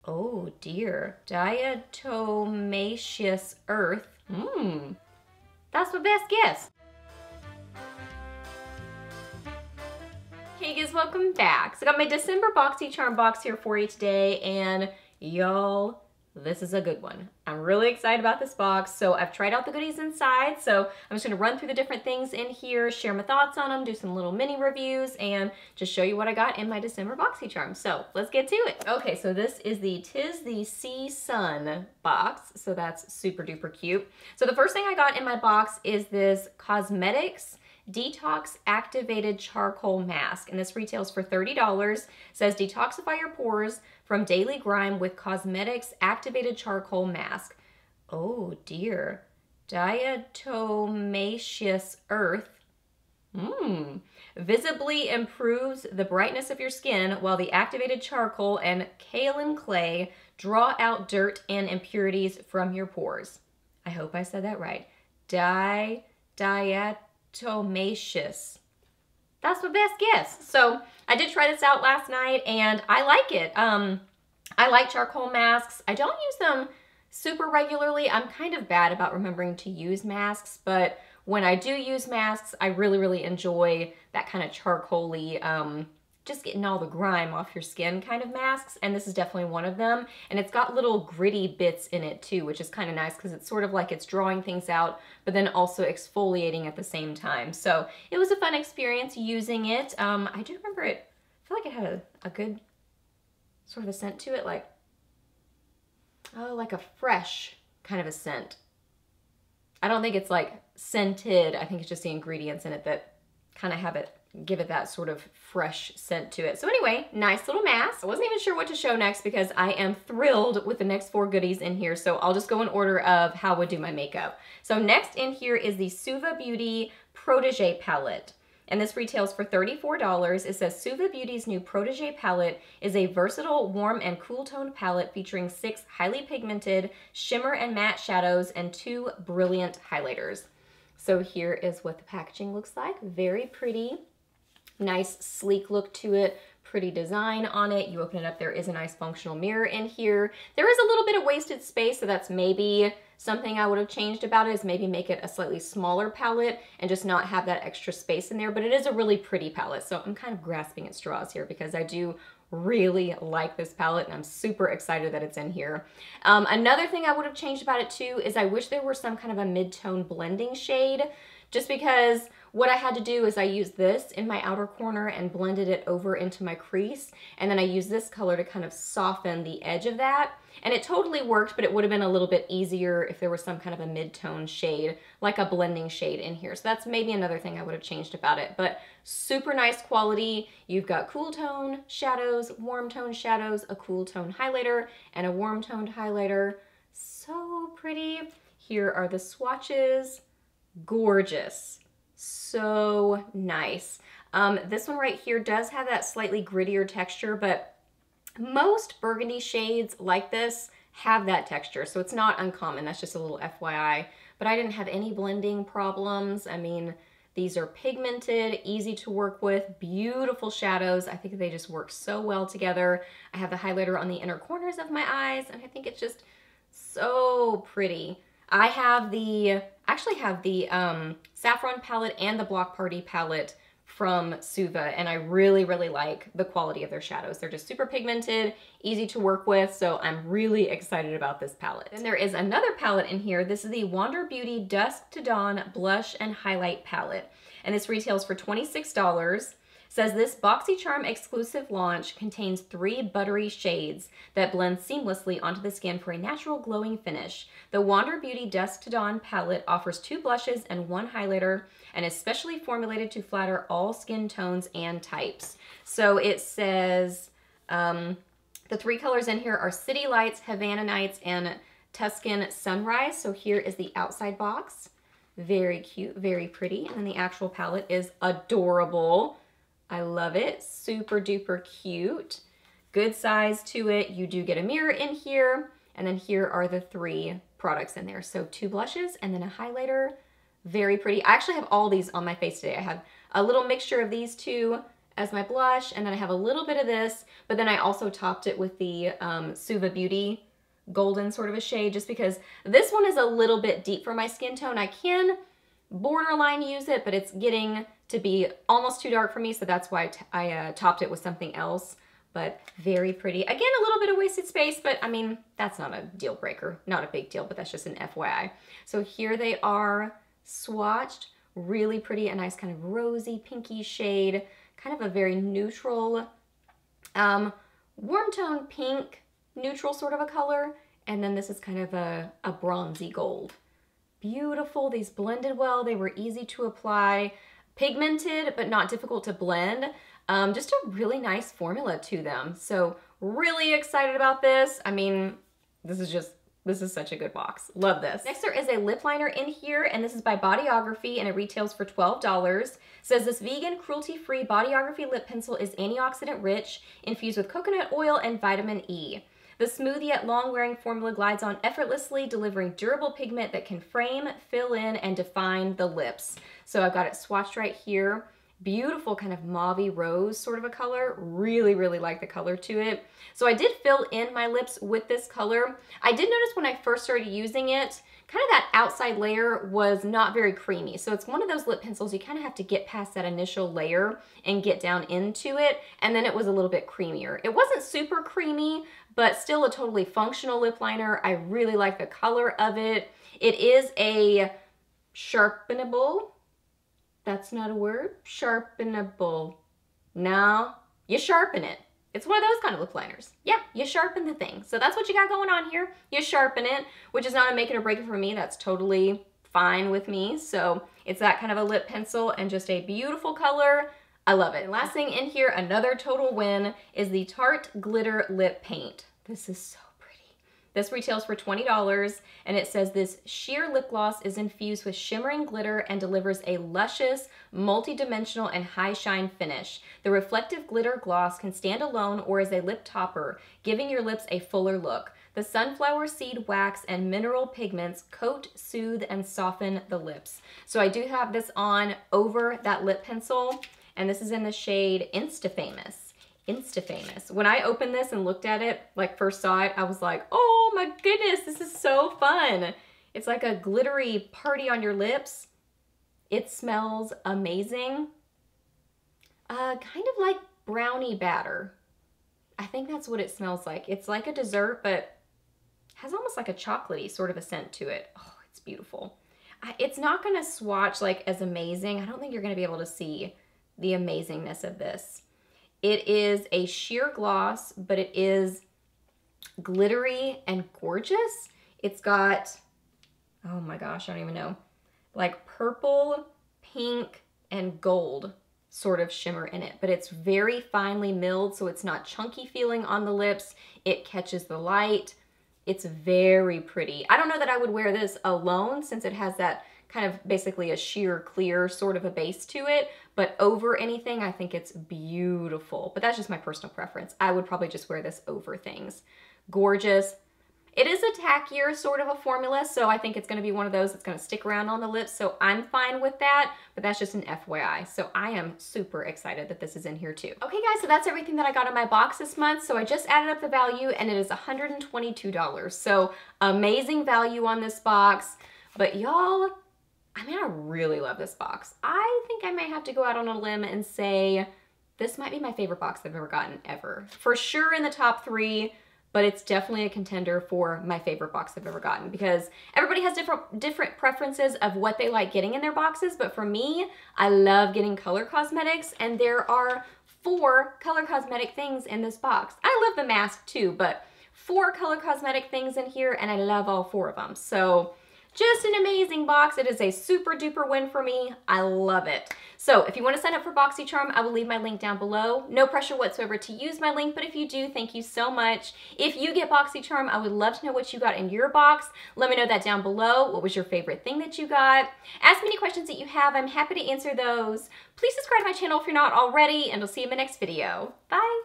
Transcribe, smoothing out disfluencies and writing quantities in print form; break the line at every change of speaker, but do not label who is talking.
Oh dear, diatomaceous earth. That's my best guess. Hey guys, welcome back. So I got my December Boxycharm box here for you today, and y'all, this is a good one. I'm really excited about this box. So I've tried out the goodies inside, so I'm just gonna run through the different things in here, share my thoughts on them, do some little mini reviews, and just show you what I got in my December Boxycharm. So let's get to it. Okay, so this is the Tis the Sea Sun box, so that's super duper cute. So the first thing I got in my box is this Cosmetics Detox Activated Charcoal Mask, and this retails for $30. It says detoxify your pores from daily grime with Cosmetics Activated Charcoal Mask. Oh dear, diatomaceous earth. Visibly improves the brightness of your skin, while the activated charcoal and kaolin clay draw out dirt and impurities from your pores. I hope I said that right. Diatomaceous. That's my best guess. So I did try this out last night and I like it. I like charcoal masks. I don't use them super regularly. I'm kind of bad about remembering to use masks, but when I do use masks, I really enjoy that kind of charcoaly, just getting all the grime off your skin kind of masks, and this is definitely one of them. And it's got little gritty bits in it too, which is kind of nice because it's sort of like it's drawing things out, but then also exfoliating at the same time. So it was a fun experience using it. I do remember it, I feel like it had a good sort of a scent to it, like, oh, like a fresh kind of a scent. I don't think it's like scented. I think it's just the ingredients in it that kind of give it that sort of fresh scent to it. So anyway, nice little mask. I wasn't even sure what to show next because I am thrilled with the next 4 goodies in here. So I'll just go in order of how I would do my makeup. So next in here is the SUVA Beauty Protege palette. And this retails for $34. It says SUVA Beauty's new Protege palette is a versatile, warm, and cool toned palette featuring 6 highly pigmented shimmer and matte shadows and 2 brilliant highlighters. So here is what the packaging looks like. Very pretty. Nice sleek look to it, pretty design on it. You open it up, there is a nice functional mirror in here. There is a little bit of wasted space, so that's maybe something I would have changed about it, is maybe make it a slightly smaller palette and just not have that extra space in there, but it is a really pretty palette, so I'm kind of grasping at straws here because I do really like this palette and I'm super excited that it's in here. Another thing I would have changed about it too is I wish there were some kind of a mid-tone blending shade, just because what I had to do is I used this in my outer corner and blended it over into my crease, and then I used this color to kind of soften the edge of that. And it totally worked, but it would have been a little bit easier if there was some kind of a mid-tone shade, like a blending shade in here. So that's maybe another thing I would have changed about it, but super nice quality. You've got cool tone shadows, warm tone shadows, a cool tone highlighter, and a warm toned highlighter. So pretty. Here are the swatches. Gorgeous. So nice. This one right here does have that slightly grittier texture, but most burgundy shades like this have that texture, so it's not uncommon. That's just a little FYI. But I didn't have any blending problems. I mean, these are pigmented, easy to work with, beautiful shadows. I think they just work so well together. I have the highlighter on the inner corners of my eyes, and I think it's just so pretty. I actually have the Saffron palette and the Block Party palette from SUVA, and I really like the quality of their shadows. They're just super pigmented, easy to work with, so I'm really excited about this palette. And there is another palette in here. This is the Wander Beauty Dusk to Dawn Blush and Highlight Palette, and this retails for $26. Says this Boxycharm exclusive launch contains 3 buttery shades that blend seamlessly onto the skin for a natural glowing finish. The Wander Beauty Dusk to Dawn palette offers 2 blushes and 1 highlighter and is specially formulated to flatter all skin tones and types. So it says the 3 colors in here are City Lights, Havana Nights, and Tuscan Sunrise. So here is the outside box. Very cute, very pretty. And then the actual palette is adorable. I love it. Super duper cute. Good size to it. You do get a mirror in here. And then here are the 3 products in there. So 2 blushes and then a highlighter. Very pretty. I actually have all these on my face today. I have a little mixture of these 2 as my blush, and then I have a little bit of this, but then I also topped it with the SUVA Beauty golden sort of a shade, just because this one is a little bit deep for my skin tone. I can borderline use it, but it's getting to be almost too dark for me, so that's why I topped it with something else. But very pretty. Again, a little bit of wasted space, but I mean, that's not a deal breaker. Not a big deal, but that's just an FYI. So here they are swatched. Really pretty, a nice kind of rosy, pinky shade. Kind of a very neutral, warm tone pink, neutral sort of a color. And then this is kind of a bronzy gold. Beautiful. These blended well. They were easy to apply. Pigmented, but not difficult to blend. Just a really nice formula to them. So really excited about this. I mean, this is such a good box. Love this. Next, there is a lip liner in here, and this is by Bodyography, and it retails for $12. It says this vegan, cruelty-free Bodyography lip pencil is antioxidant rich, infused with coconut oil and vitamin E. The smooth yet long-wearing formula glides on effortlessly, delivering durable pigment that can frame, fill in, and define the lips. So I've got it swatched right here. Beautiful kind of mauve-y rose sort of a color. Really, really like the color to it. So I did fill in my lips with this color. I did notice when I first started using it, kind of that outside layer was not very creamy. So it's one of those lip pencils you kind of have to get past that initial layer and get down into it, and then it was a little bit creamier. It wasn't super creamy, but still a totally functional lip liner. I really like the color of it. It is a sharpenable. That's not a word. Sharpenable. No, you sharpen it. It's one of those kind of lip liners. Yeah, you sharpen the thing. So that's what you got going on here. You sharpen it, which is not a make it or break it for me. That's totally fine with me. So it's that kind of a lip pencil and just a beautiful color. I love it. And last thing in here, another total win, is the Tarte Glitter Lip Paint. This is so pretty. This retails for $20, and it says this sheer lip gloss is infused with shimmering glitter and delivers a luscious, multi-dimensional, and high shine finish. The reflective glitter gloss can stand alone or as a lip topper, giving your lips a fuller look. The sunflower seed wax and mineral pigments coat, soothe, and soften the lips. So I do have this on over that lip pencil, and this is in the shade Insta-Famous. Insta-Famous. When I opened this and looked at it, like first saw it, I was like, oh my goodness, this is so fun. It's like a glittery party on your lips. It smells amazing. Kind of like brownie batter. I think that's what it smells like. It's like a dessert, but has almost like a chocolatey sort of a scent to it. Oh, it's beautiful. It's not gonna swatch like as amazing. I don't think you're gonna be able to see the amazingness of this. It is a sheer gloss, but it is glittery and gorgeous. It's got, oh my gosh, I don't even know, like purple, pink, and gold sort of shimmer in it, but it's very finely milled, so it's not chunky feeling on the lips. It catches the light. It's very pretty. I don't know that I would wear this alone since it has that kind of basically a sheer clear sort of a base to it, but over anything, I think it's beautiful. But that's just my personal preference. I would probably just wear this over things. Gorgeous. It is a tackier sort of a formula, so I think it's gonna be one of those that's gonna stick around on the lips, so I'm fine with that, but that's just an FYI. So I am super excited that this is in here too. Okay guys, so that's everything that I got in my box this month. So I just added up the value and it is $122. So amazing value on this box, but y'all, I mean, I really love this box. I think I might have to go out on a limb and say this might be my favorite box I've ever gotten ever. For sure in the top 3, but it's definitely a contender for my favorite box I've ever gotten because everybody has different preferences of what they like getting in their boxes, but for me, I love getting color cosmetics, and there are 4 color cosmetic things in this box. I love the mask too, but 4 color cosmetic things in here, and I love all 4 of them. So just an amazing box. It is a super duper win for me. I love it. So if you want to sign up for Boxycharm, I will leave my link down below. No pressure whatsoever to use my link, but if you do, thank you so much. If you get Boxycharm, I would love to know what you got in your box. Let me know that down below. What was your favorite thing that you got? Ask me any questions that you have. I'm happy to answer those. Please subscribe to my channel if you're not already, and I'll see you in my next video. Bye.